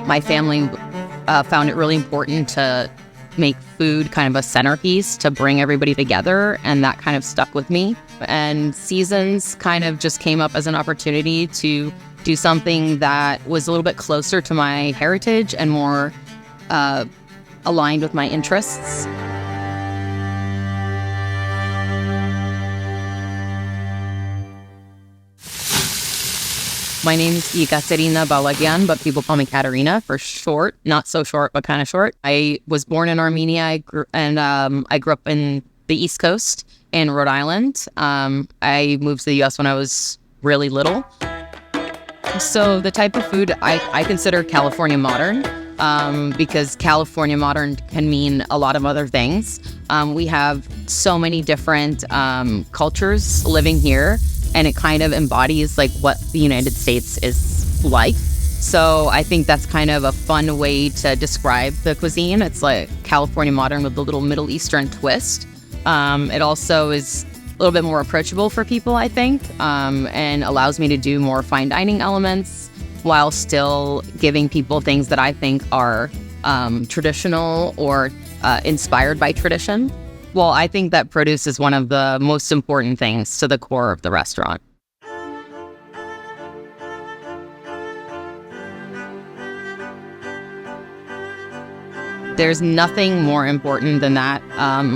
My family found it really important to make food kind of a centerpiece to bring everybody together, and that kind of stuck with me. And Seasons kind of just came up as an opportunity to do something that was a little bit closer to my heritage and more aligned with my interests. My name's Ekaterina Balagian, but people call me Katerina for short. Not so short, but kind of short. I was born in Armenia. I grew up in the East Coast in Rhode Island. I moved to the U.S. when I was really little. So the type of food I consider California modern, because California modern can mean a lot of other things. We have so many different cultures living here, and it kind of embodies like what the United States is like. So I think that's kind of a fun way to describe the cuisine. It's like California modern with a little Middle Eastern twist. It also is a little bit more approachable for people, I think, and allows me to do more fine dining elements while still giving people things that I think are traditional or inspired by tradition. Well, I think that produce is one of the most important things to the core of the restaurant. There's nothing more important than that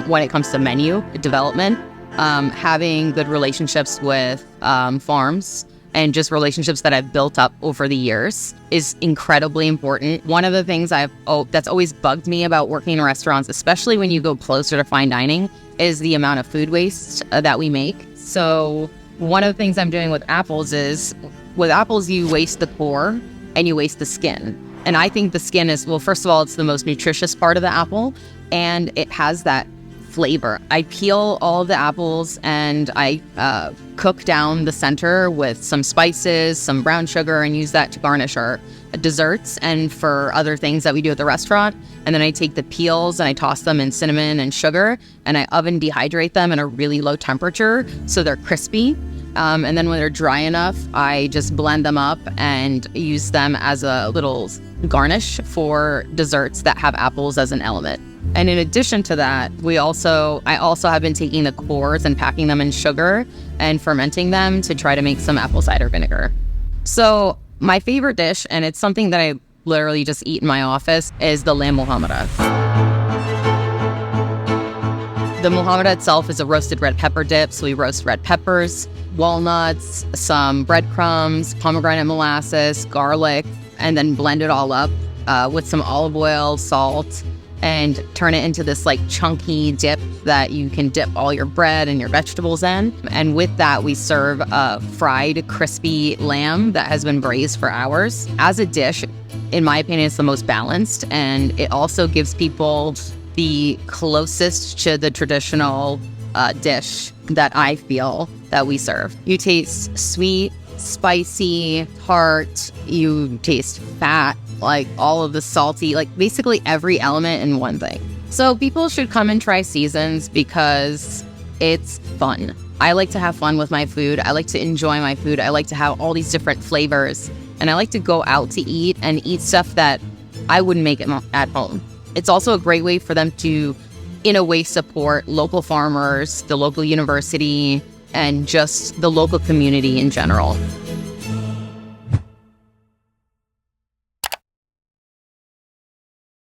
when it comes to menu development. Having good relationships with farms and just relationships that I've built up over the years is incredibly important. One of the things that's always bugged me about working in restaurants, especially when you go closer to fine dining, is the amount of food waste that we make. So one of the things I'm doing with apples is, with apples, you waste the core and you waste the skin. And I think the skin is, well, first of all, it's the most nutritious part of the apple, and it has that flavor. I peel all of the apples and I cook down the center with some spices, some brown sugar, and use that to garnish our desserts and for other things that we do at the restaurant. And then I take the peels and I toss them in cinnamon and sugar, and I oven dehydrate them at a really low temperature so they're crispy. And then when they're dry enough, I just blend them up and use them as a little garnish for desserts that have apples as an element. And in addition to that, I also have been taking the cores and packing them in sugar and fermenting them to try to make some apple cider vinegar. So my favorite dish, and it's something that I literally just eat in my office, is the lamb muhammara. The muhammara itself is a roasted red pepper dip. So we roast red peppers, walnuts, some breadcrumbs, pomegranate molasses, garlic, and then blend it all up with some olive oil, salt, and turn it into this like chunky dip that you can dip all your bread and your vegetables in. And with that, we serve a fried, crispy lamb that has been braised for hours. As a dish, in my opinion, it's the most balanced, and it also gives people the closest to the traditional dish that I feel that we serve. You taste sweet, spicy, tart, you taste fat, like all of the salty, like basically every element in one thing. So people should come and try Seasons because it's fun. I like to have fun with my food. I like to enjoy my food. I like to have all these different flavors. And I like to go out to eat and eat stuff that I wouldn't make at home. It's also a great way for them to, in a way, support local farmers, the local university, and just the local community in general.